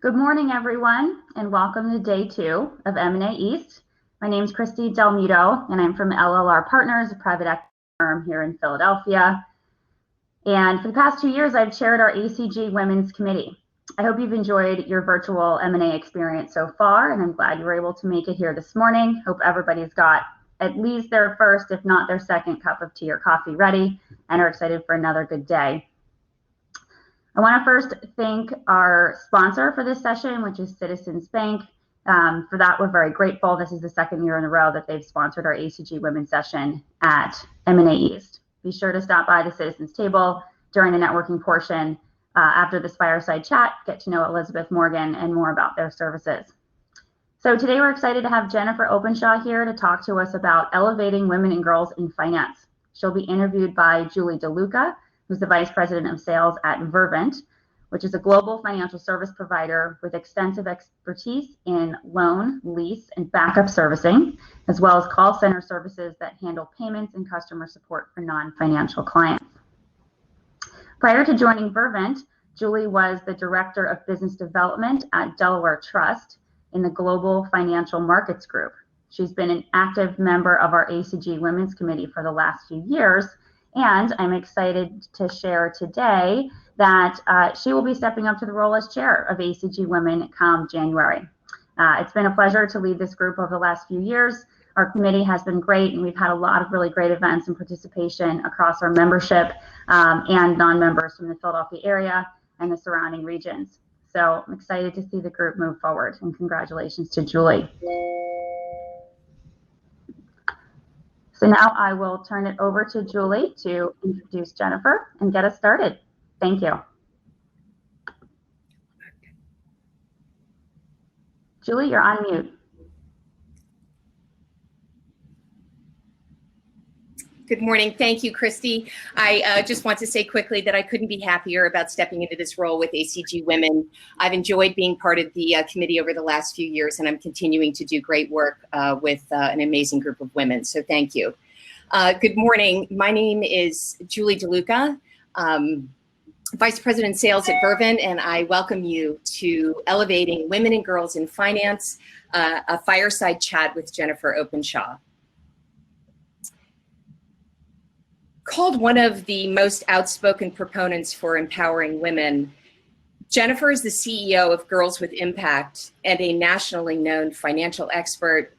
Good morning, everyone, and welcome to day 2 of M&A East. My name is Christy Delmuto, and I'm from LLR Partners, a private equity firm here in Philadelphia. And for the past 2 years, I've chaired our ACG Women's Committee. I hope you've enjoyed your virtual M&A experience so far, and I'm glad you were able to make it here this morning. Hope everybody's got at least their first, if not their second cup of tea or coffee ready, and are excited for another good day. I want to first thank our sponsor for this session, which is Citizens Bank. For that, we're very grateful. This is the second year in a row that they've sponsored our ACG Women's session at M&A East. Be sure to stop by the Citizens table during the networking portion after this fireside chat, get to know Elizabeth Morgan and more about their services. So today we're excited to have Jennifer Openshaw here to talk to us about elevating women and girls in finance. She'll be interviewed by Julie DeLuca, who's the Vice President of Sales at Vervent, which is a global financial service provider with extensive expertise in loan, lease, and backup servicing, as well as call center services that handle payments and customer support for non-financial clients. Prior to joining Vervent, Julie was the Director of Business Development at Delaware Trust in the Global Financial Markets Group. She's been an active member of our ACG Women's Committee for the last few years, and I'm excited to share today that she will be stepping up to the role as chair of ACG Women come January. It's been a pleasure to lead this group over the last few years. Our committee has been great, and we've had a lot of really great events and participation across our membership and non-members from the Philadelphia area and the surrounding regions. So I'm excited to see the group move forward, and congratulations to Julie. So now I will turn it over to Julie to introduce Jennifer and get us started. Thank you. Julie, you're on mute. Good morning. Thank you, Christy. I just want to say quickly that I couldn't be happier about stepping into this role with ACG Women. I've enjoyed being part of the committee over the last few years, and I'm continuing to do great work with an amazing group of women. So thank you. Good morning. My name is Julie DeLuca, Vice President Sales at Vervent, and I welcome you to Elevating Women and Girls in Finance, a fireside chat with Jennifer Openshaw. Called one of the most outspoken proponents for empowering women, Jennifer is the CEO of Girls with Impact and a nationally known financial expert,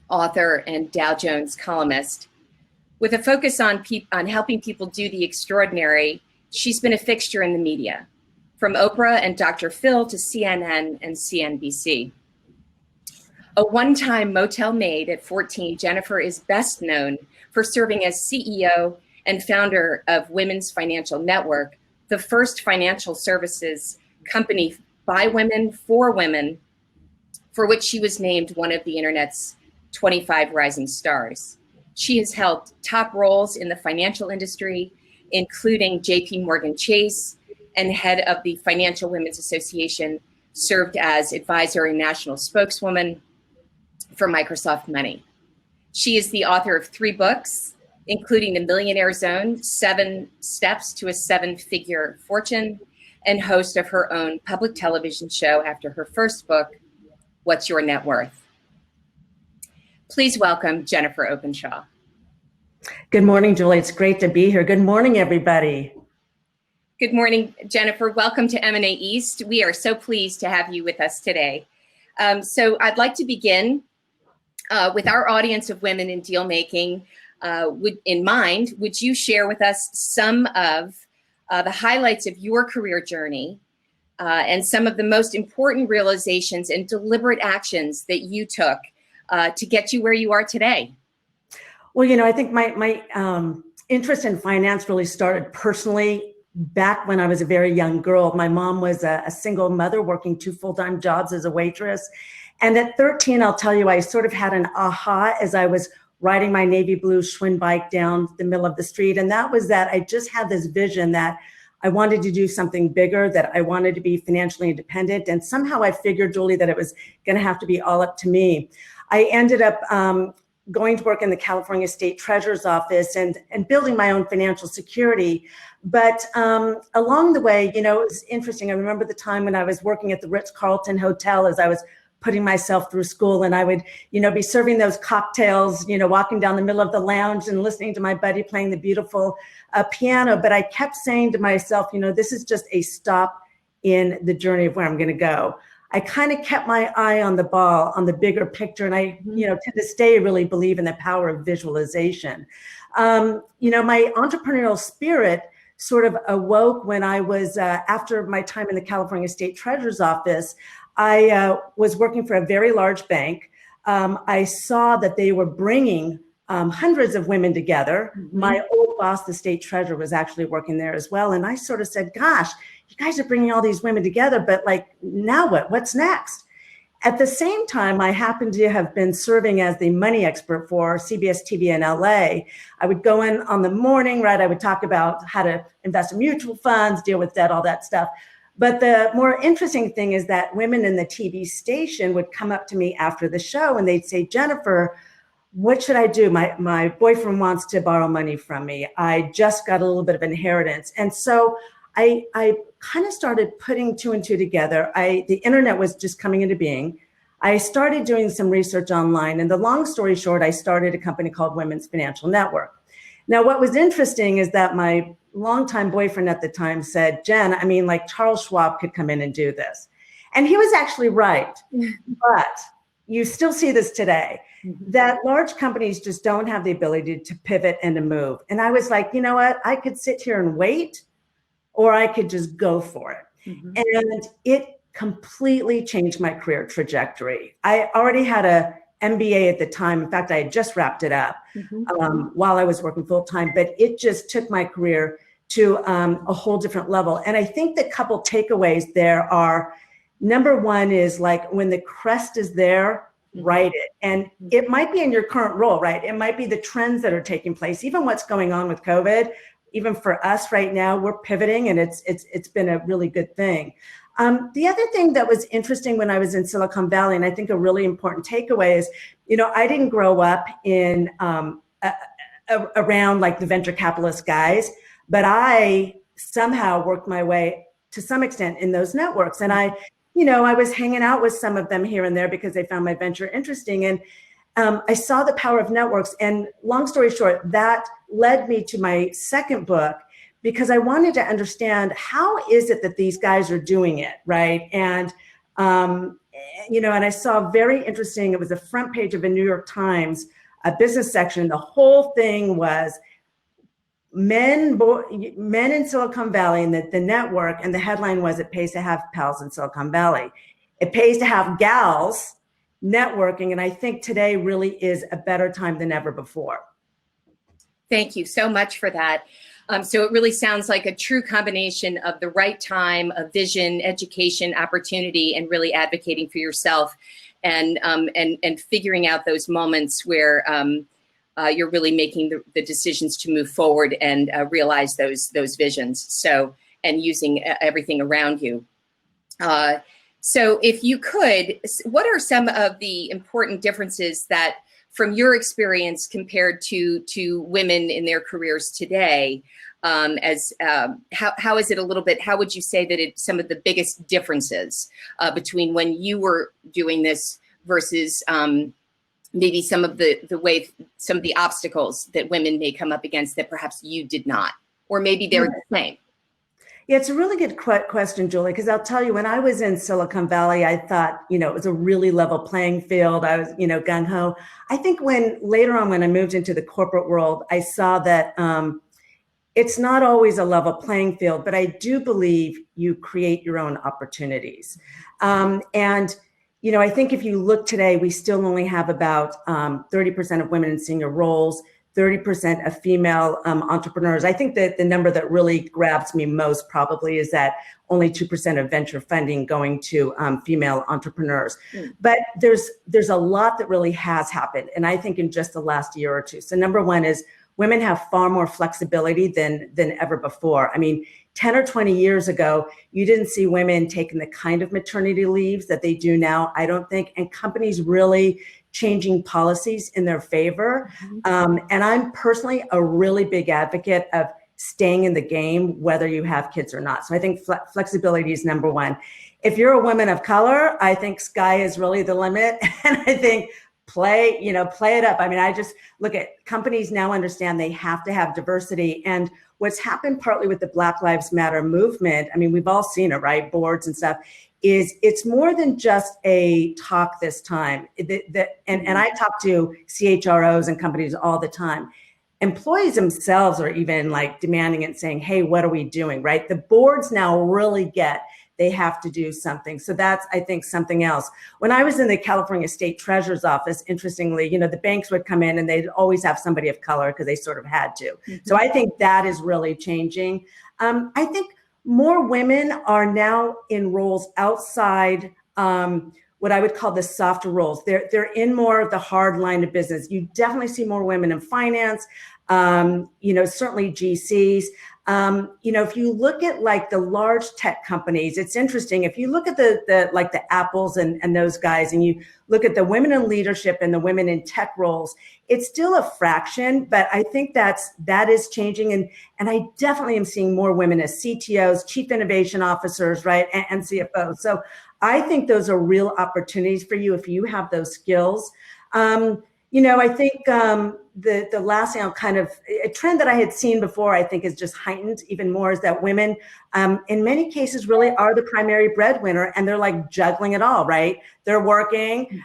author, and Dow Jones columnist. With a focus on helping people do the extraordinary, she's been a fixture in the media, from Oprah and Dr. Phil to CNN and CNBC. A one-time motel maid at 14, Jennifer is best known for serving as CEO and founder of Women's Financial Network, the first financial services company by women, for which she was named one of the internet's 25 rising stars. She has held top roles in the financial industry, including JP Morgan Chase, and head of the Financial Women's Association, served as advisor and national spokeswoman for Microsoft Money. She is the author of 3 books, including The Millionaire Zone, 7 Steps to a 7-Figure Fortune, and host of her own public television show after her first book, What's Your Net Worth? Please welcome Jennifer Openshaw. Good morning, Julie. It's great to be here. Good morning, everybody. Good morning, Jennifer. Welcome to M&A East. We are so pleased to have you with us today. So I'd like to begin with our audience of women in deal making in mind. Would you share with us some of the highlights of your career journey and some of the most important realizations and deliberate actions that you took to get you where you are today? Well, you know, I think my interest in finance really started personally back when I was a very young girl. My mom was a single mother working 2 full-time jobs as a waitress. And at 13, I'll tell you, I sort of had an aha as I was riding my navy blue Schwinn bike down the middle of the street. And that was that I just had this vision that I wanted to do something bigger, that I wanted to be financially independent. And somehow I figured, Julie, that it was going to have to be all up to me. I ended up going to work in the California State Treasurer's office and building my own financial security. But along the way, you know, it was interesting. I remember the time when I was working at the Ritz-Carlton Hotel as I was putting myself through school, and I would, you know, be serving those cocktails, you know, walking down the middle of the lounge and listening to my buddy playing the beautiful piano. But I kept saying to myself, you know, this is just a stop in the journey of where I'm going to go. I kind of kept my eye on the ball, on the bigger picture. And I, you know, to this day, really believe in the power of visualization. You know, my entrepreneurial spirit sort of awoke when I was, after my time in the California State Treasurer's office, I was working for a very large bank. I saw that they were bringing hundreds of women together. My old boss, the state treasurer, was actually working there as well. And I sort of said, gosh, you guys are bringing all these women together, but like, now what? What's next? At the same time, I happened to have been serving as the money expert for CBS-TV in LA. I would go in on the morning, right? I would talk about how to invest in mutual funds, deal with debt, all that stuff. But the more interesting thing is that women in the TV station would come up to me after the show and they'd say, Jennifer, what should I do? My boyfriend wants to borrow money from me. I just got a little bit of inheritance. And so I kind of started putting two and two together. The internet was just coming into being. I started doing some research online. And the long story short, I started a company called Women's Financial Network. Now, what was interesting is that my longtime boyfriend at the time said, Jen, I mean, like Charles Schwab could come in and do this. And he was actually right. But you still see this today, that large companies just don't have the ability to pivot and to move. And I was like, you know what? I could sit here and wait, or I could just go for it. And it completely changed my career trajectory. I already had a MBA at the time. In fact, I had just wrapped it up while I was working full time, but it just took my career to a whole different level. And I think the couple takeaways there are, number one is like when the crest is there, write it. And it might be in your current role, right? It might be the trends that are taking place, even what's going on with COVID. Even for us right now, we're pivoting, and it's been a really good thing. The other thing that was interesting when I was in Silicon Valley, and I think a really important takeaway is, you know, I didn't grow up in around like the venture capitalist guys, but I somehow worked my way to some extent in those networks. And I was hanging out with some of them here and there because they found my venture interesting. And I saw the power of networks. And long story short, that led me to my second book, because I wanted to understand how is it that these guys are doing it, right? And, and I saw very interesting, it was the front page of a New York Times, a business section. The whole thing was men in Silicon Valley, and the network, and the headline was, it pays to have pals in Silicon Valley. It pays to have gals networking. And I think today really is a better time than ever before. Thank you so much for that. So it really sounds like a true combination of the right time, of vision, education, opportunity, and really advocating for yourself, and figuring out those moments where you're really making the decisions to move forward and realize those visions. So, and using everything around you. So if you could, what are some of the important differences that, from your experience, compared to women in their careers today, how is it a little bit, how would you say that it's some of the biggest differences between when you were doing this versus maybe some of the obstacles that women may come up against that perhaps you did not, or maybe they're the same? Yeah, it's a really good question, Julie, because I'll tell you, when I was in Silicon Valley, I thought, it was a really level playing field. I was, gung-ho. I think later on, when I moved into the corporate world, I saw that it's not always a level playing field, but I do believe you create your own opportunities. And I think if you look today, we still only have about 30% of women in senior roles, 30% of female entrepreneurs. I think that the number that really grabs me most probably is that only 2% of venture funding going to female entrepreneurs. But there's a lot that really has happened, and I think in just the last year or two. So number one is women have far more flexibility than ever before. I mean, 10 or 20 years ago, you didn't see women taking the kind of maternity leaves that they do now, I don't think. And companies really changing policies in their favor. And I'm personally a really big advocate of staying in the game, whether you have kids or not. So I think flexibility is number one. If you're a woman of color, I think sky is really the limit. And I think play it up. I mean, I just look at companies now understand they have to have diversity. And what's happened partly with the Black Lives Matter movement, I mean, we've all seen it, right? Boards and stuff, is it's more than just a talk this time. And I talk to CHROs and companies all the time. Employees themselves are even like demanding it, saying, hey, what are we doing, right? The boards now really get they have to do something. So that's, I think, something else. When I was in the California State Treasurer's office, interestingly, the banks would come in and they'd always have somebody of color because they sort of had to. So I think that is really changing. I think more women are now in roles outside what I would call the softer roles. They're in more of the hard line of business. You definitely see more women in finance, certainly GCs. If you look at like the large tech companies, it's interesting. If you look at the Apples and those guys, and you look at the women in leadership and the women in tech roles, it's still a fraction, but I think that is changing. And I definitely am seeing more women as CTOs, chief innovation officers, right, and CFOs. So I think those are real opportunities for you if you have those skills. I think the last thing a trend that I had seen before, I think is just heightened even more, is that women, in many cases, really are the primary breadwinner, and they're like juggling it all, right? They're working,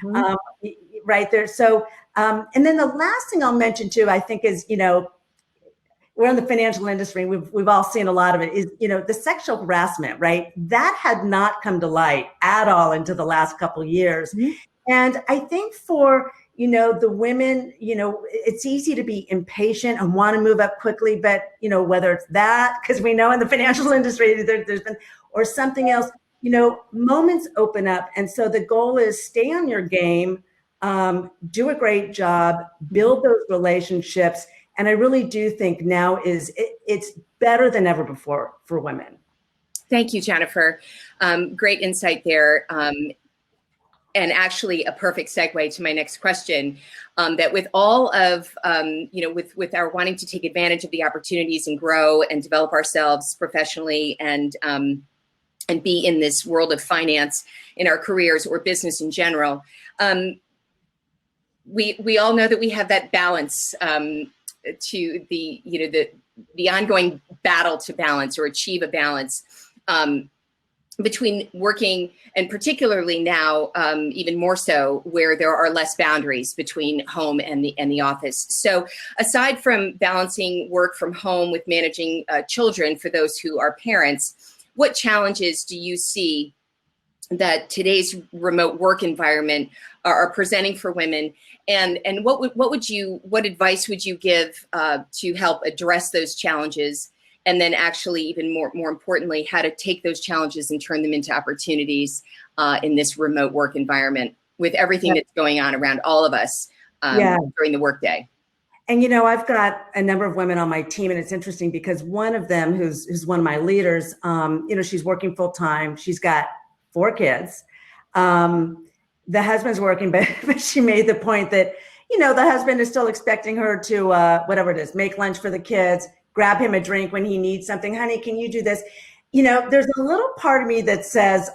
right there. So, and then the last thing I'll mention too, I think is, we're in the financial industry. We've all seen a lot of it. Is the sexual harassment, right? That had not come to light at all into the last couple of years, and I think for the women, it's easy to be impatient and want to move up quickly, but whether it's that, because we know in the financial industry there's been, or something else, moments open up, and so the goal is stay on your game, do a great job, build those relationships. And I really do think now it's better than ever before for women. Thank you, Jennifer. Great insight there. And actually a perfect segue to my next question, that with all of, with our wanting to take advantage of the opportunities and grow and develop ourselves professionally and be in this world of finance in our careers or business in general, we all know that we have that balance to the ongoing battle to balance or achieve a balance between working, and particularly now, even more so, where there are less boundaries between home and the office. So aside from balancing work from home with managing children for those who are parents, what challenges do you see that today's remote work environment are presenting for women, and what advice would you give to help address those challenges, and then actually even more importantly, how to take those challenges and turn them into opportunities in this remote work environment with everything that's going on around all of us during the workday? And, I've got a number of women on my team, and it's interesting because one of them, who's one of my leaders, she's working full time. She's got 4 kids. The husband's working, but she made the point that, the husband is still expecting her to, whatever it is, make lunch for the kids, grab him a drink when he needs something. Honey, can you do this? There's a little part of me that says,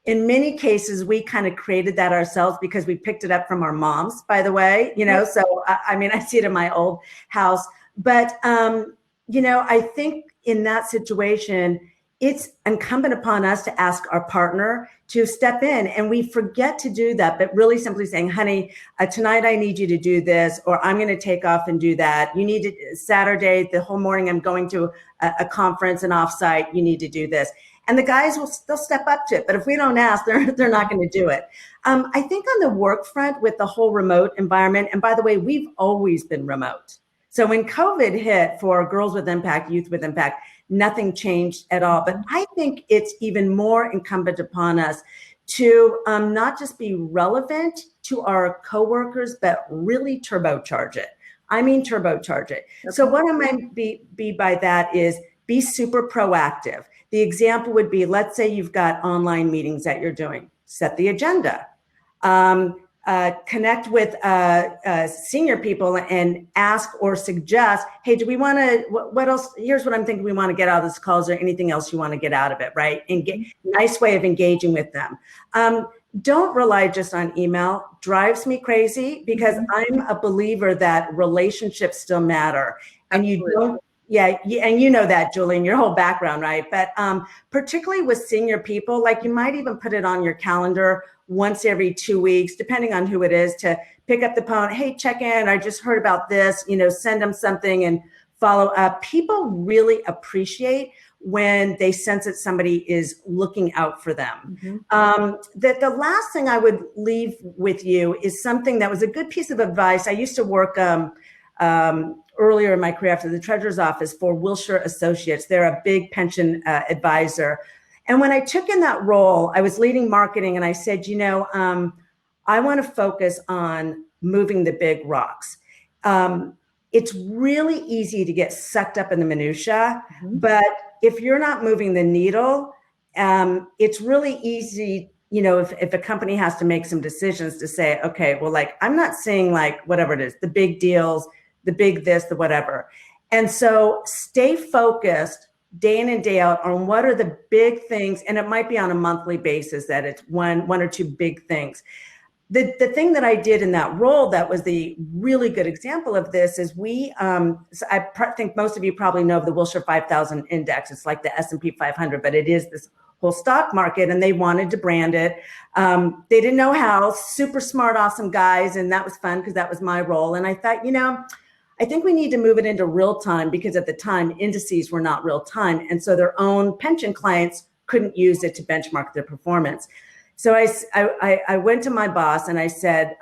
in many cases, we kind of created that ourselves because we picked it up from our moms, by the way, so I see it in my old house. But, I think in that situation, it's incumbent upon us to ask our partner to step in, and we forget to do that, but really simply saying, honey, tonight I need you to do this, or I'm going to take off and do that. You need to, Saturday, the whole morning, I'm going to a conference and offsite. You need to do this. And the guys they'll step up to it. But if we don't ask, they're not going to do it. I think on the work front with the whole remote environment, and by the way, we've always been remote. So when COVID hit for Girls with Impact, Youth with Impact, nothing changed at all. But I think it's even more incumbent upon us to not just be relevant to our coworkers, but really turbocharge it. I mean, turbocharge it. Okay. So what I might be by that is be super proactive. The example would be, let's say you've got online meetings that you're doing, set the agenda. connect with senior people and ask or suggest, hey, do we want to, what else? Here's what I'm thinking we want to get out of this call. Is there anything else you want to get out of it, right? And get nice way of engaging with them. Don't rely just on email. Drives me crazy because I'm a believer that relationships still matter. And you don't, and you know that, Julie, in your whole background, right? But particularly with senior people, like you might even put it on your calendar once every 2 weeks, depending on who it is, to pick up the phone. Hey, check in. I just heard about this, send them something and follow up. People really appreciate when they sense that somebody is looking out for them. The last thing I would leave with you is something that was a good piece of advice. I used to work earlier in my career after the treasurer's office for Wilshire Associates. They're a big pension advisor. And when I took in that role, I was leading marketing and I said, I want to focus on moving the big rocks. It's really easy to get sucked up in the minutia, but if you're not moving the needle, it's really easy, if a company has to make some decisions to say, okay, well, like, I'm not seeing like whatever it is, the big deals, the big this, the whatever. And so stay focused day in and day out on what are the big things. And it might be on a monthly basis that it's one or two big things. The thing that I did in that role that was the really good example of this is so I think most of you probably know of the Wilshire 5000 index. It's like the S&P 500, but it is this whole stock market, and they wanted to brand it. They didn't know how. Super smart, awesome guys, and that was fun because that was my role. And I thought, I think we need to move it into real time because at the time, indices were not real time. And so their own pension clients couldn't use it to benchmark their performance. So I went to my boss and I said,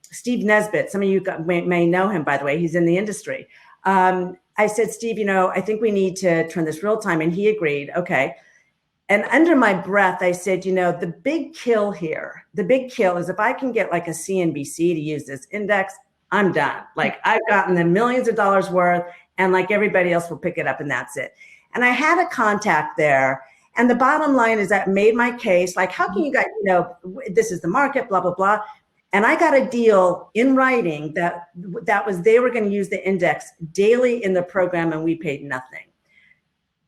Steve Nesbitt, some of you may know him, by the way, he's in the industry. I said, Steve, I think we need to turn this real time. And he agreed, okay. And under my breath, I said, the big kill here, is if I can get like a CNBC to use this index, I'm done. Like I've gotten them millions of dollars worth and like everybody else will pick it up and that's it. And I had a contact there. And the bottom line is that made my case, like, how can you guys, this is the market, blah, blah, blah. And I got a deal in writing that they were going to use the index daily in the program and we paid nothing.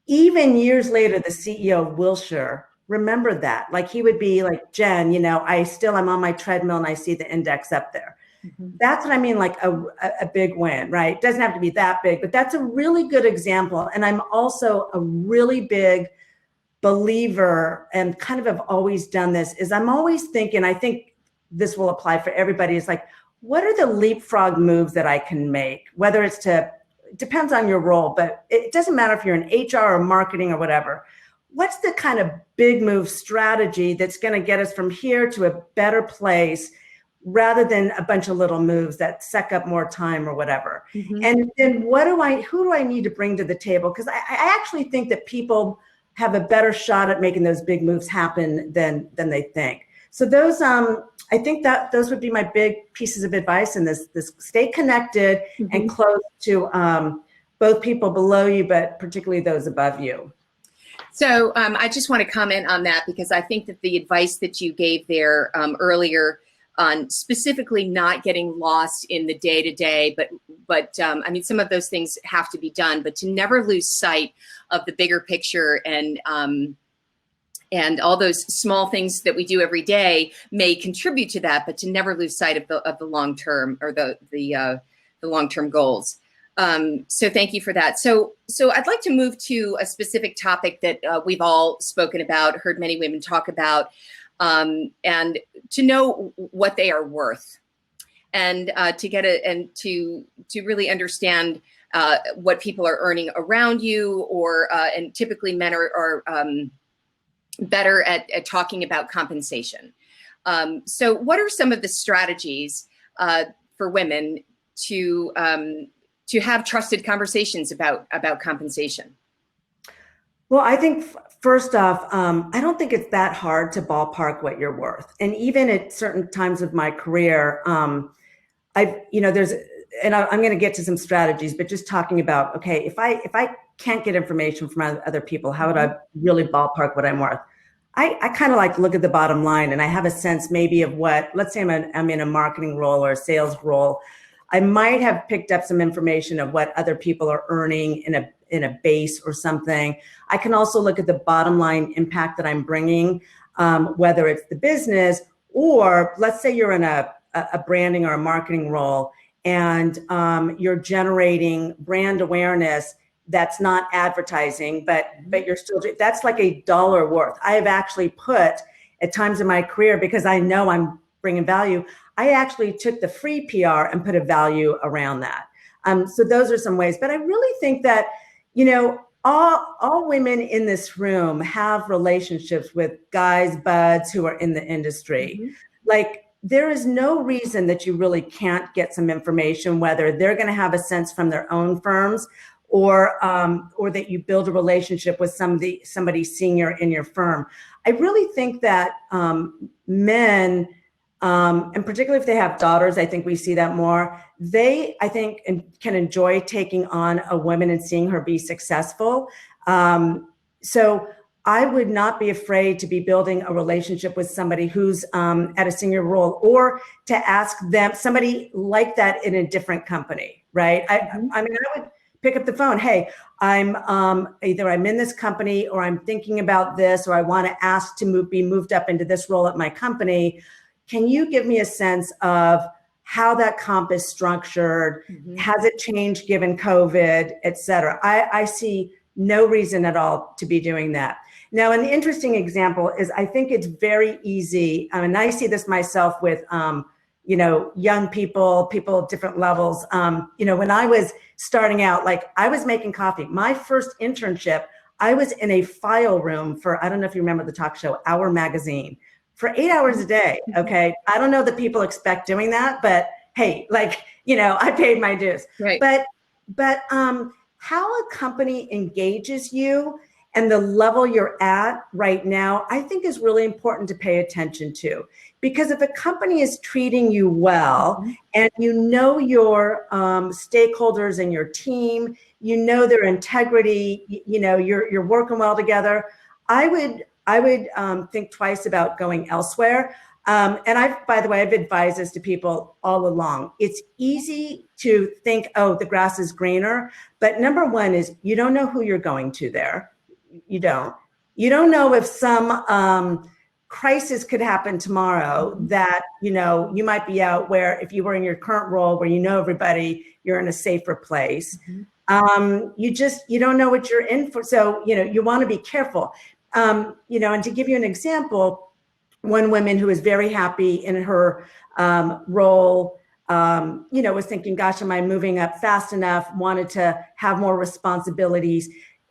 Even years later, the CEO of Wilshire remembered that. Like he would be like, Jen, I'm on my treadmill and I see the index up there. That's what I mean, like a big win, right? It doesn't have to be that big, but that's a really good example. And I'm also a really big believer and kind of have always done this is I'm always thinking, I think this will apply for everybody. It's like, what are the leapfrog moves that I can make? Whether it's depends on your role, but it doesn't matter if you're in HR or marketing or whatever. What's the kind of big move strategy that's going to get us from here to a better place rather than a bunch of little moves that suck up more time or whatever? And then who do I need to bring to the table? Because I actually think that people have a better shot at making those big moves happen than they think. So those, I think that those would be my big pieces of advice in this stay connected and close to both people below you, but particularly those above you. So I just want to comment on that because I think that the advice that you gave there earlier on specifically not getting lost in the day-to-day, but I mean, some of those things have to be done, but to never lose sight of the bigger picture and all those small things that we do every day may contribute to that, but to never lose sight of the long-term or the long-term goals. So thank you for that. So I'd like to move to a specific topic that we've all spoken about, heard many women talk about, and to know what they are worth, and to really understand what people are earning around you, or and typically men are better at talking about compensation. So what are some of the strategies for women to have trusted conversations about compensation? Well, I think first off, I don't think it's that hard to ballpark what you're worth. And even at certain times of my career, I'm going to get to some strategies, but just talking about, okay, if I can't get information from other people, how would I really ballpark what I'm worth? I kind of like look at the bottom line, and I have a sense maybe of what, let's say I'm in a marketing role or a sales role. I might have picked up some information of what other people are earning in a base or something. I can also look at the bottom line impact that I'm bringing, whether it's the business, or let's say you're in a branding or a marketing role, and you're generating brand awareness that's not advertising, but you're still, that's like $1 worth. I have actually put at times in my career, because I know I'm bringing value, I actually took the free PR and put a value around that. So those are some ways, but I really think that, all women in this room have relationships with guys, buds who are in the industry. Mm-hmm. Like, there is no reason that you really can't get some information, whether they're going to have a sense from their own firms, or that you build a relationship with somebody senior in your firm. I really think that men, and particularly if they have daughters, I think we see that more. They, I think, can enjoy taking on a woman and seeing her be successful. So I would not be afraid to be building a relationship with somebody who's at a senior role, or to ask them, somebody like that in a different company, right? I mean, I would pick up the phone. Hey, I'm either I'm in this company, or I'm thinking about this, or I want to ask to be moved up into this role at my company. Can you give me a sense of how that comp is structured? Mm-hmm. Has it changed given COVID, et cetera? I see no reason at all to be doing that. Now, an interesting example is, I think it's very easy, and I see this myself with, young people at different levels. When I was starting out, like, I was making coffee. My first internship, I was in a file room for, I don't know if you remember the talk show, Our Magazine, for 8 hours a day. Okay. I don't know that people expect doing that, but hey, I paid my dues. Right. But how a company engages you and the level you're at right now, I think is really important to pay attention to. Because if a company is treating you well, mm-hmm. and your stakeholders and your team, their integrity, you're working well together, I would think twice about going elsewhere. And by the way, I've advised this to people all along. It's easy to think, oh, the grass is greener. But number one is, you don't know who you're going to there. You don't know if some crisis could happen tomorrow that, you might be out, where if you were in your current role where everybody, you're in a safer place. Mm-hmm. You don't know what you're in for. So, you want to be careful. And to give you an example, one woman who was very happy in her role, was thinking, gosh, am I moving up fast enough? Wanted to have more responsibilities.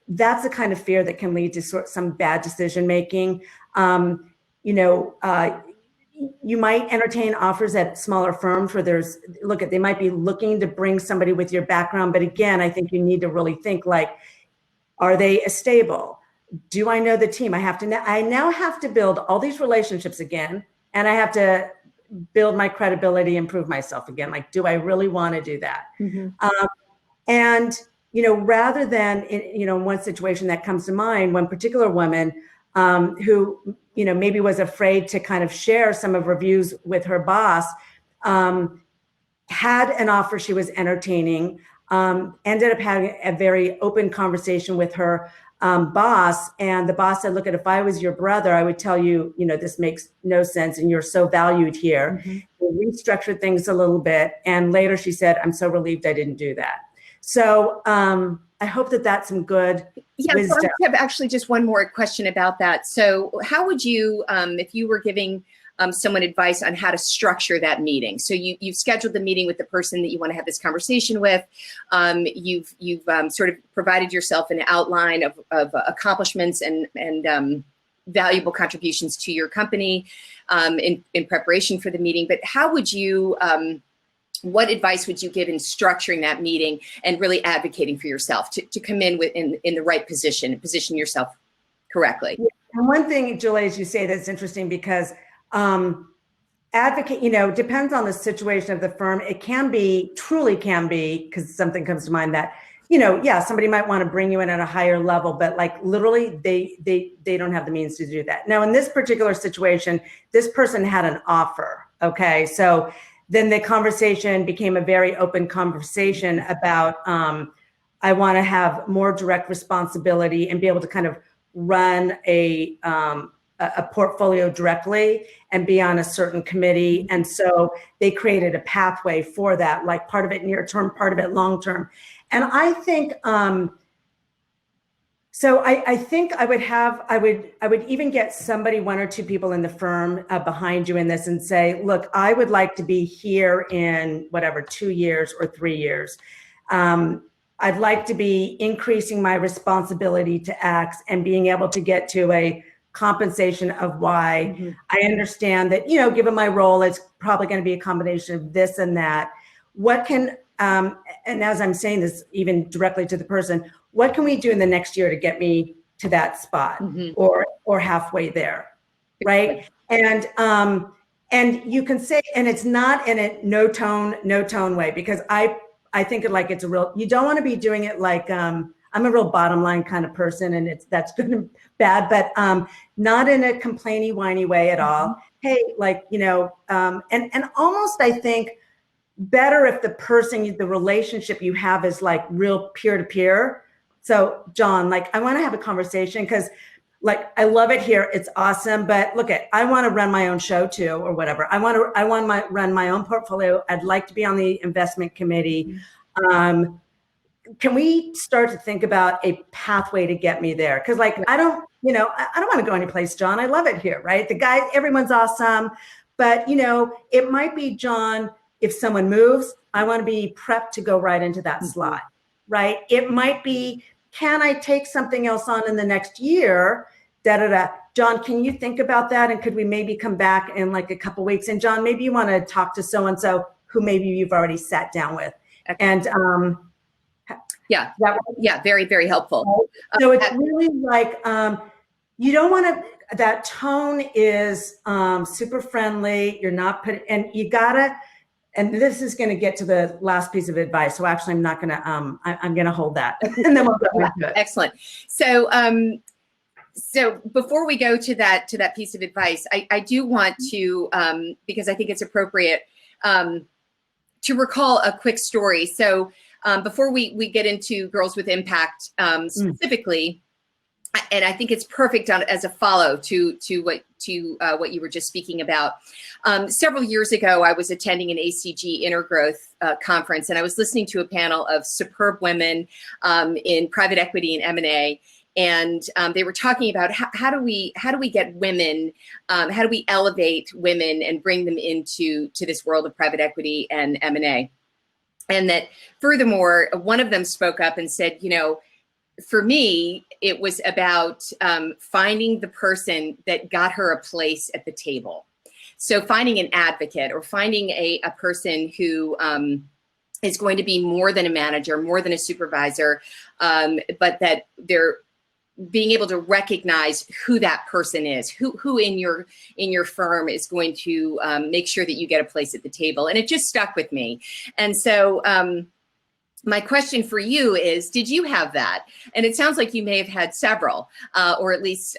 That's the kind of fear that can lead to some bad decision making. You might entertain offers at smaller firms where they might be looking to bring somebody with your background. But again, I think you need to really think, like, are they stable? Do I know the team? I now have to build all these relationships again, and I have to build my credibility and prove myself again. Like, do I really want to do that? Mm-hmm. Rather than in one situation that comes to mind, one particular woman who, maybe was afraid to kind of share some of her views with her boss, had an offer she was entertaining, ended up having a very open conversation with her boss. And the boss said, look, if I was your brother, I would tell you, this makes no sense and you're so valued here. Mm-hmm. We restructured things a little bit. And later she said, I'm so relieved I didn't do that. So I hope that that's some good wisdom. So I have actually just one more question about that. So how would you, if you were giving someone advice on how to structure that meeting? So you've scheduled the meeting with the person that you want to have this conversation with. You've sort of provided yourself an outline of accomplishments and valuable contributions to your company in preparation for the meeting. But how would you, what advice would you give in structuring that meeting and really advocating for yourself to come in in the right position and position yourself correctly? And one thing, Julie, as you say, that's interesting, because advocate, depends on the situation of the firm. It truly can be, because something comes to mind, that yeah, somebody might want to bring you in at a higher level, but like literally they don't have the means to do that. Now, in this particular situation, this person had an offer. Okay. So then the conversation became a very open conversation about, I want to have more direct responsibility and be able to kind of run a portfolio directly and be on a certain committee. And so they created a pathway for that, like part of it near term, part of it long term. And I think, so I think I would even get somebody, one or two people in the firm behind you in this and say, look, I would like to be here in whatever, 2 years or 3 years. I'd like to be increasing my responsibility to X and being able to get to a compensation of Y. Mm-hmm. I understand that, given my role, it's probably going to be a combination of this and that. What can, and as I'm saying this even directly to the person, what can we do in the next year to get me to that spot, mm-hmm. or halfway there, right? And you can say, and it's not in a no tone way, because I think it like it's a real, you don't want to be doing it like, I'm a real bottom line kind of person, and that's good and bad, but not in a complainy, whiny way at all. Mm-hmm. Hey, like, and almost I think better if the relationship you have is like real peer to peer. So John, like, I want to have a conversation because like, I love it here. It's awesome. But look, I want to run my own show too, or whatever. I want to run my own portfolio. I'd like to be on the investment committee. Can we start to think about a pathway to get me there? Because like, I don't want to go anyplace, John. I love it here, right? The guys, everyone's awesome. But, it might be, John, if someone moves, I want to be prepped to go right into that slot, right? It might be, can I take something else on in the next year? John, can you think about that? And could we maybe come back in like a couple weeks? And John, maybe you want to talk to so-and-so who maybe you've already sat down with. And yeah, very, very helpul. So it's really like, you don't want to, that tone is super friendly. You're not putting, and you gotta, and this is going to get to the last piece of advice. So actually, I'm not going to, I'm going to hold that. And then we'll go into it. Excellent. So, so before we go to that piece of advice, I do want to, because I think it's appropriate, to recall a quick story. So before we get into Girls with Impact specifically, and I think it's perfect as a follow to what you were just speaking about. Several years ago, I was attending an ACG Intergrowth conference, and I was listening to a panel of superb women in private equity and M&A, and they were talking about how do we get women, how do we elevate women and bring them into this world of private equity and M&A, and that furthermore, one of them spoke up and said, for me, it was about finding the person that got her a place at the table. So finding an advocate or finding a person who is going to be more than a manager, more than a supervisor, but that they're being able to recognize who that person is, who in your firm is going to make sure that you get a place at the table. And it just stuck with me. And so my question for you is, did you have that? And it sounds like you may have had several, or at least,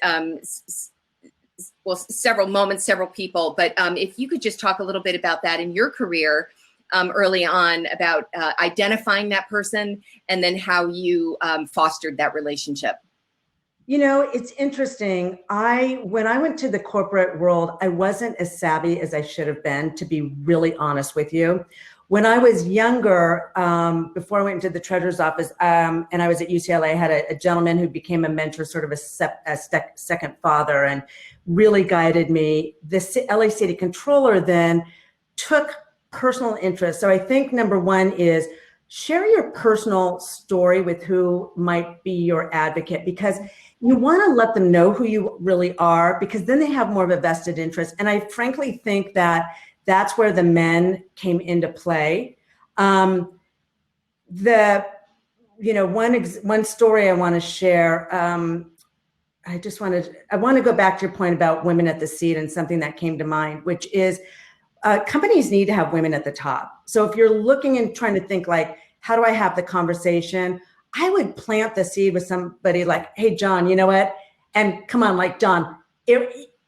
several moments, several people. But if you could just talk a little bit about that in your career early on, about identifying that person and then how you fostered that relationship. It's interesting. When I went to the corporate world, I wasn't as savvy as I should have been, to be really honest with you. When I was younger, before I went into the treasurer's office, and I was at UCLA, I had a gentleman who became a mentor, sort of a second father, and really guided me. The LA City Controller then took personal interest. So I think number one is share your personal story with who might be your advocate, because you want to let them know who you really are, because then they have more of a vested interest. And I frankly think that that's where the men came into play. One story I want to share. I want to go back to your point about women at the seat, and something that came to mind, which is companies need to have women at the top. So if you're looking and trying to think like, how do I have the conversation? I would plant the seed with somebody like, hey, John, you know what? And come on, like, John,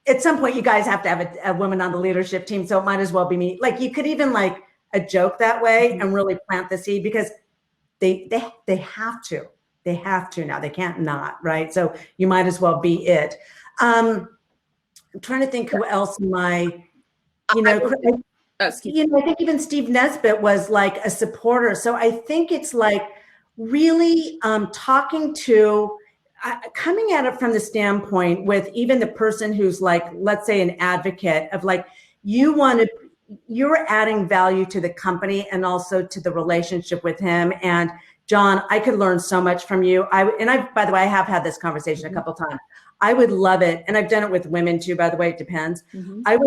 at some point you guys have to have a woman on the leadership team. So it might as well be me. Like, you could even like a joke that way and really plant the seed, because they have to. They have to now. They can't not, right? So you might as well be it. I'm trying to think who else I think even Steve Nesbitt was like a supporter. So I think it's like really talking to, coming at it from the standpoint with even the person who's like, let's say an advocate of like, you're adding value to the company and also to the relationship with him. And John, I could learn so much from you. By the way, I have had this conversation a couple of times. I would love it. And I've done it with women too, by the way, it depends. It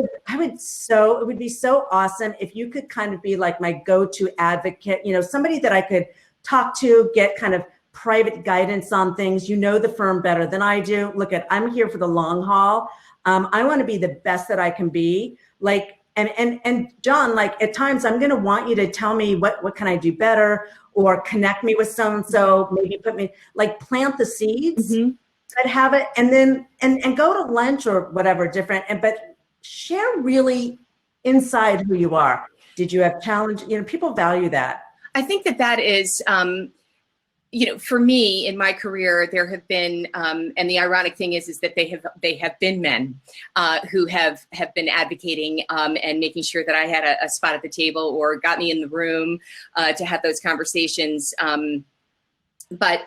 would be so awesome if you could kind of be like my go-to advocate, somebody that I could talk to, get kind of private guidance on things. You know the firm better than I do. Look, I'm here for the long haul. I want to be the best that I can be. Like, and John, like at times I'm going to want you to tell me what can I do better, or connect me with so maybe put me, like, plant the seeds. I'd have it, and then and go to lunch or whatever different, but share really inside who you are. Did you have challenge? People value that. I think that is, for me in my career, there have been, and the ironic thing is that they have been men who have been advocating and making sure that I had a spot at the table or got me in the room to have those conversations. But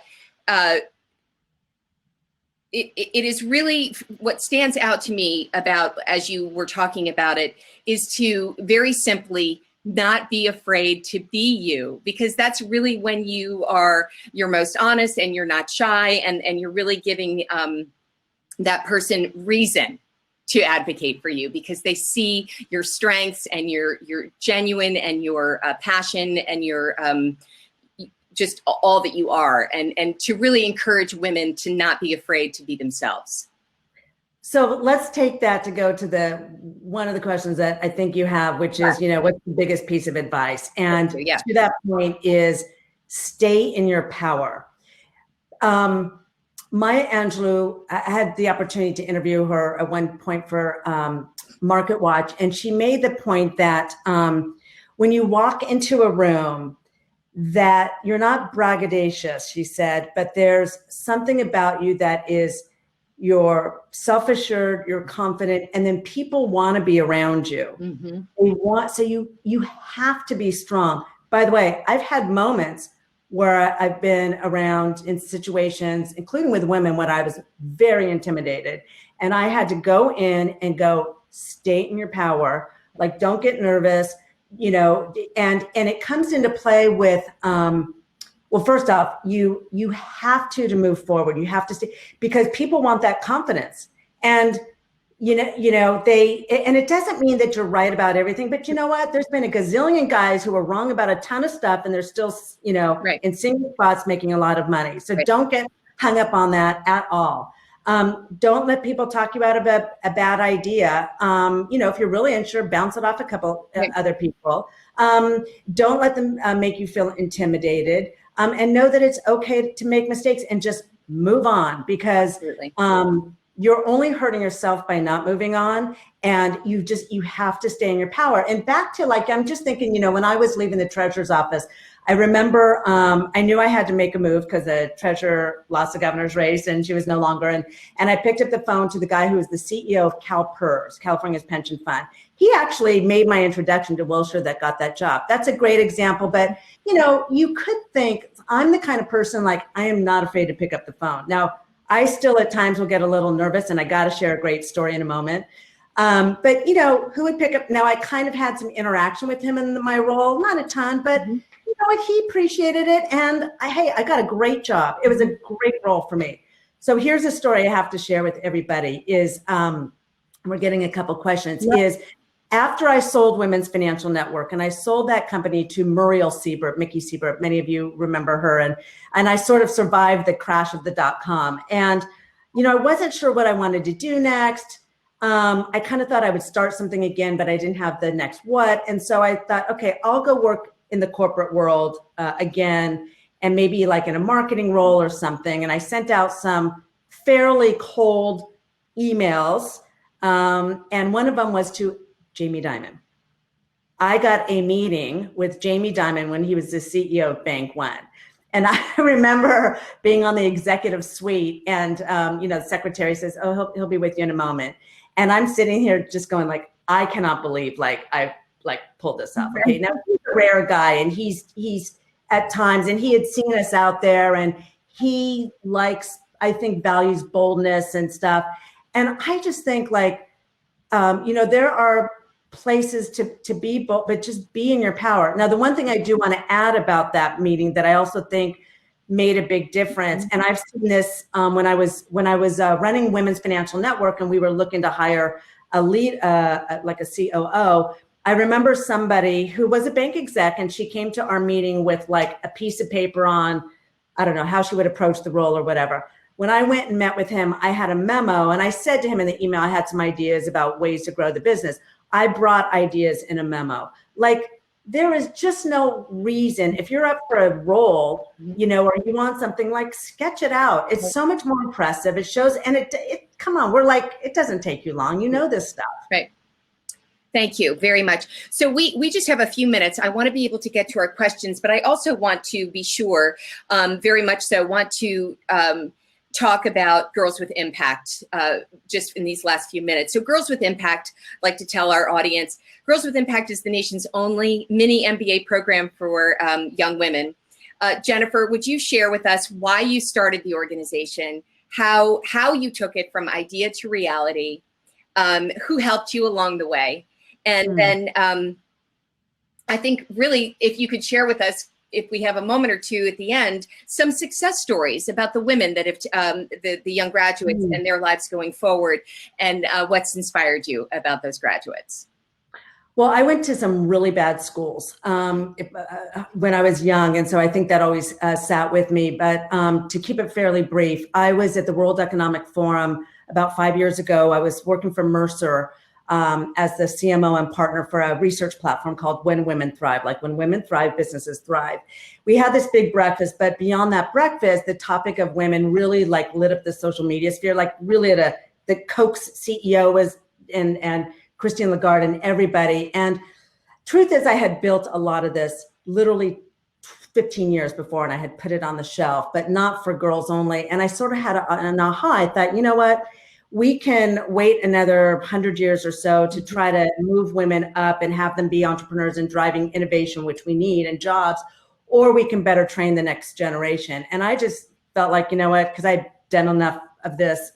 it is really what stands out to me about, as you were talking about it, is to very simply not be afraid to be you, because that's really when you're most honest and you're not shy, and you're really giving that person reason to advocate for you, because they see your strengths and your genuine and your passion and your just all that you are, and to really encourage women to not be afraid to be themselves. So let's take that to go to one of the questions that I think you have, which is, what's the biggest piece of advice? And to that point is stay in your power. Maya Angelou, I had the opportunity to interview her at one point for Market Watch, and she made the point that when you walk into a room, that you're not braggadocious, she said, but there's something about you that is, you're self-assured, you're confident, and then people want to be around you. So you have to be strong. By the way, I've had moments where I've been around in situations, including with women, when I was very intimidated, and I had to go in and go, stay in your power, like, don't get nervous. And it comes into play with, well, first off, you have to move forward. You have to stay, because people want that confidence. And, and it doesn't mean that you're right about everything, but you know what? There's been a gazillion guys who are wrong about a ton of stuff, and they're still, in single spots making a lot of money. So don't get hung up on that at all. Don't let people talk you out of a bad idea. If you're really unsure, bounce it off a couple other people. Don't let them make you feel intimidated, and know that it's okay to make mistakes and just move on, because you're only hurting yourself by not moving on. And you have to stay in your power. And back to, like, I'm just thinking, when I was leaving the treasurer's office, I remember I knew I had to make a move because the treasurer lost the governor's race and she was no longer. And I picked up the phone to the guy who was the CEO of CalPERS, California's pension fund. He actually made my introduction to Wilshire that got that job. That's a great example. But, you could think I'm the kind of person, like, I am not afraid to pick up the phone. Now, I still at times will get a little nervous, and I got to share a great story in a moment. But, who would pick up? Now, I kind of had some interaction with him in my role, not a ton, but he appreciated it. And I got a great job. It was a great role for me. So here's a story I have to share with everybody is, we're getting a couple questions, is after I sold Women's Financial Network, and I sold that company to Muriel Siebert, Mickey Siebert, many of you remember her. And I sort of survived the crash of the .com. And, I wasn't sure what I wanted to do next. I kind of thought I would start something again, but I didn't have the next what. And so I thought, okay, I'll go work in the corporate world again. and maybe like in a marketing role or something. And I sent out some fairly cold emails. And one of them was to Jamie Dimon. I got a meeting with Jamie Dimon when he was the CEO of Bank One. And I remember being on the executive suite, and the secretary says, "Oh, he'll be with you in a moment." And I'm sitting here just going like, I cannot believe I've pulled this off. Okay, now he's a rare guy, and he's at times, and he had seen us out there, and he likes, I think, values boldness and stuff. And I just think there are places to be bold, but just be in your power. Now, the one thing I do want to add about that meeting that I also think made a big difference, and I've seen this when I was running Women's Financial Network, and we were looking to hire a lead, like a COO. I remember somebody who was a bank exec, and she came to our meeting with like a piece of paper on, I don't know, how she would approach the role or whatever. When I went and met with him, I had a memo, and I said to him in the email, I had some ideas about ways to grow the business. I brought ideas in a memo. There is just no reason, if you're up for a role, or you want something, sketch it out. It's so much more impressive. It shows, and it come on, it doesn't take you long. You know this stuff. Right. Thank you very much. So we just have a few minutes. I want to be able to get to our questions, but I also want to be sure, very much so, want to talk about Girls with Impact just in these last few minutes. So Girls with Impact, I'd like to tell our audience, Girls with Impact is the nation's only mini MBA program for young women. Jennifer, would you share with us why you started the organization, how you took it from idea to reality, who helped you along the way? And then I think really, if you could share with us, if we have a moment or two at the end, some success stories about the women that have the young graduates and their lives going forward, and what's inspired you about those graduates. Well, I went to some really bad schools when I was young, and so I think that always sat with me. But to keep it fairly brief, I was at the World Economic Forum about 5 years ago. I was working for Mercer as the CMO and partner for a research platform called When Women Thrive. Like when women thrive, businesses thrive. We had this big breakfast, but beyond that breakfast, the topic of women really lit up the social media sphere. Really the Coke's CEO was and Christine Lagarde and everybody. And truth is, I had built a lot of this literally 15 years before, and I had put it on the shelf, but not for girls only. And I sort of had an aha. I thought, you know what? We can wait another 100 years or so to try to move women up and have them be entrepreneurs and driving innovation, which we need, and jobs, or we can better train the next generation. And I just felt like, you know what, because I'd done enough of this,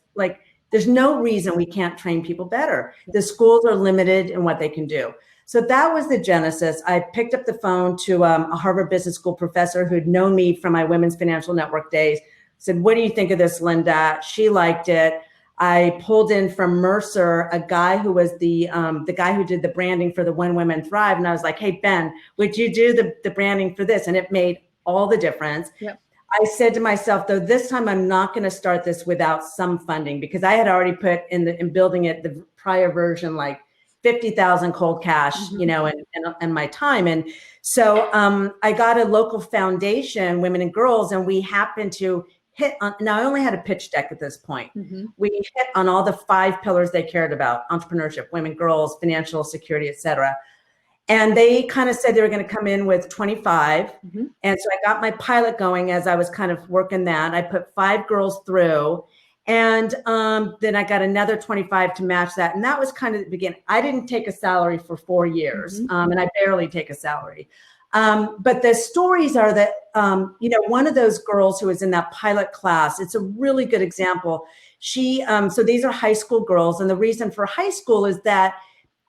there's no reason we can't train people better. The schools are limited in what they can do. So that was the genesis. I picked up the phone to a Harvard Business School professor who'd known me from my Women's Financial Network days. Said, "What do you think of this, Linda?" She liked it. I pulled in from Mercer a guy who was the guy who did the branding for the When Women Thrive. And I was like, "Hey, Ben, would you do the branding for this?" And it made all the difference. Yep. I said to myself, though, this time I'm not going to start this without some funding, because I had already put in building it, the prior version, 50,000 cold cash, and my time. And so I got a local foundation, Women and Girls, and we happened to hit on, now I only had a pitch deck at this point. We hit on all the 5 pillars they cared about: entrepreneurship, women, girls, financial security, et cetera. And they kind of said they were going to come in with 25. And so I got my pilot going as I was kind of working that. I put 5 girls through, and then I got another 25 to match that. And that was kind of the beginning. I didn't take a salary for 4 years, and I barely take a salary. But the stories are that, one of those girls who was in that pilot class, it's a really good example. She, so these are high school girls. And the reason for high school is that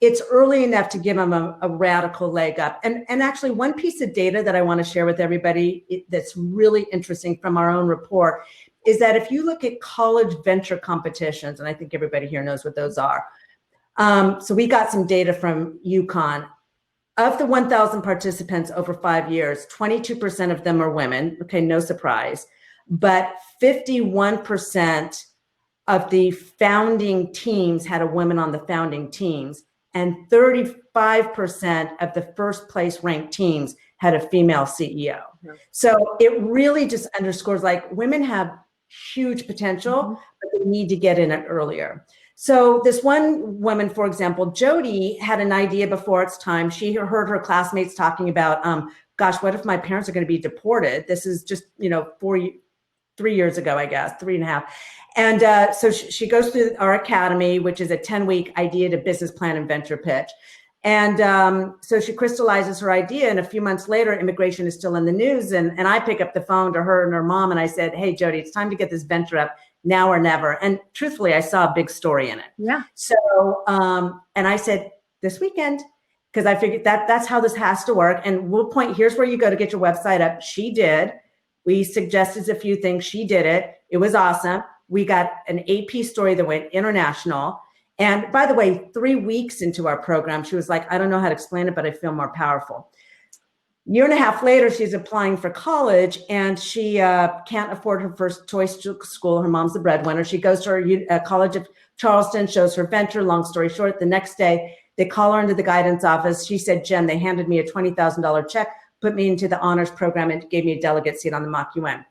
it's early enough to give them a radical leg up. And actually, one piece of data that I want to share with everybody that's really interesting from our own report is that if you look at college venture competitions, and I think everybody here knows what those are. So we got some data from UConn. Of the 1,000 participants over 5 years, 22% of them are women. Okay, no surprise. But 51% of the founding teams had a woman on the founding teams, and 35% of the first place ranked teams had a female CEO. So it really just underscores like women have huge potential, but they need to get in it earlier. So this one woman, for example, Jody, had an idea before its time. She heard her classmates talking about, gosh, what if my parents are going to be deported? This is just, 3 years ago, I guess, 3.5. And so she goes through our academy, which is a 10-week idea to business plan and venture pitch. And so she crystallizes her idea. And a few months later, immigration is still in the news. And I pick up the phone to her and her mom. And I said, hey, Jody, it's time to get this venture up now or never. And truthfully, I saw a big story in it. Yeah. So, and I said, this weekend, because I figured that's how this has to work. And we'll point, here's where you go to get your website up. She did. We suggested a few things. She did it. It was awesome. We got an AP story that went international. And by the way, 3 weeks into our program, she was like, I don't know how to explain it, but I feel more powerful. Year and a half later, she's applying for college and she can't afford her first choice school. Her mom's the breadwinner. She goes to her College of Charleston, shows her venture. Long story short, the next day, they call her into the guidance office. She said, Jen, they handed me a $20,000 check, put me into the honors program and gave me a delegate seat on the mock UN.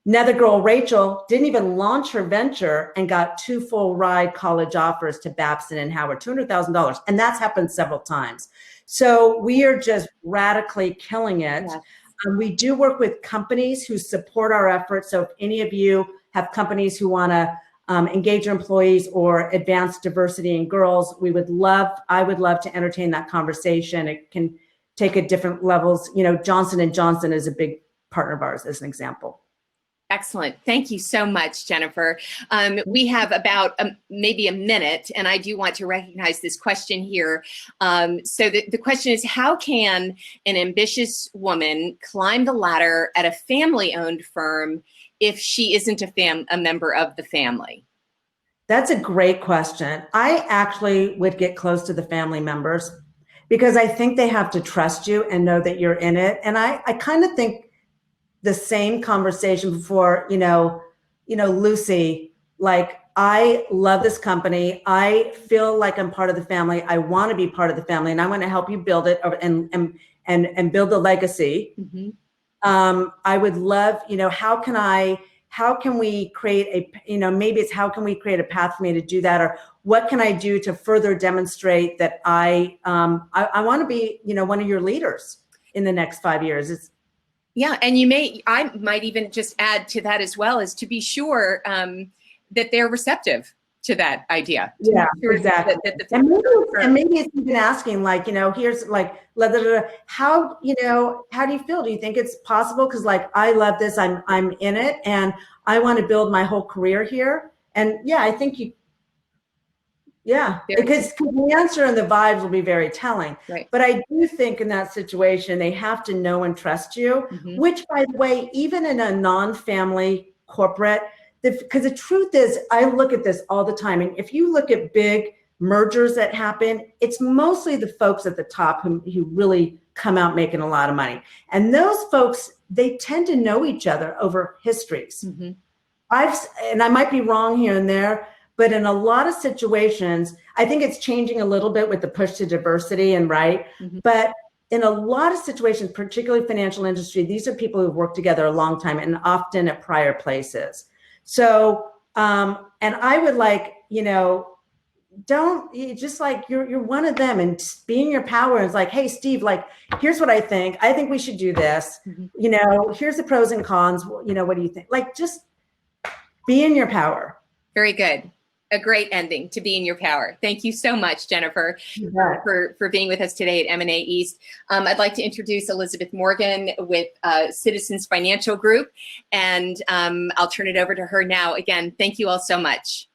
Another girl, Rachel, didn't even launch her venture and got 2 full ride college offers to Babson and Howard, $200,000. And that's happened several times. So we are just radically killing it. Yes. We do work with companies who support our efforts. So if any of you have companies who want to engage your employees or advance diversity in girls, I would love to entertain that conversation. It can take at different levels. Johnson & Johnson is a big partner of ours as an example. Excellent. Thank you so much, Jennifer. We have about maybe a minute, and I do want to recognize this question here. So the question is, how can an ambitious woman climb the ladder at a family-owned firm if she isn't a member of the family? That's a great question. I actually would get close to the family members because I think they have to trust you and know that you're in it. And I kind of think the same conversation before, Lucy, like, I love this company. I feel like I'm part of the family. I want to be part of the family and I want to help you build it and build the legacy. Mm-hmm. I would love, how can we create maybe it's how can we create a path for me to do that? Or what can I do to further demonstrate that I want to be, one of your leaders in the next 5 years. Yeah, and I might even just add to that as well, is to be sure that they're receptive to that idea. Yeah, sure exactly. And maybe it's even asking, like, here's like, how do you feel? Do you think it's possible? Because like, I love this. I'm in it, and I want to build my whole career here. And yeah, I think because the answer and the vibes will be very telling. Right. But I do think in that situation, they have to know and trust you, mm-hmm. which, by the way, even in a non-family corporate, because the truth is, I look at this all the time. And if you look at big mergers that happen, it's mostly the folks at the top who really come out making a lot of money. And those folks, they tend to know each other over histories. Mm-hmm. And I might be wrong here and there, but in a lot of situations, I think it's changing a little bit with the push to diversity and right. Mm-hmm. But in a lot of situations, particularly financial industry, these are people who've worked together a long time and often at prior places. So, and I would like, just like you're one of them and be in your power. It's like, hey, Steve, like, here's what I think. I think we should do this. Mm-hmm. Here's the pros and cons. What do you think? Like, just be in your power. Very good. A great ending, to be in your power. Thank you so much, Jennifer, for being with us today at M&A East. I'd like to introduce Elizabeth Morgan with Citizens Financial Group, and I'll turn it over to her now. Again, thank you all so much.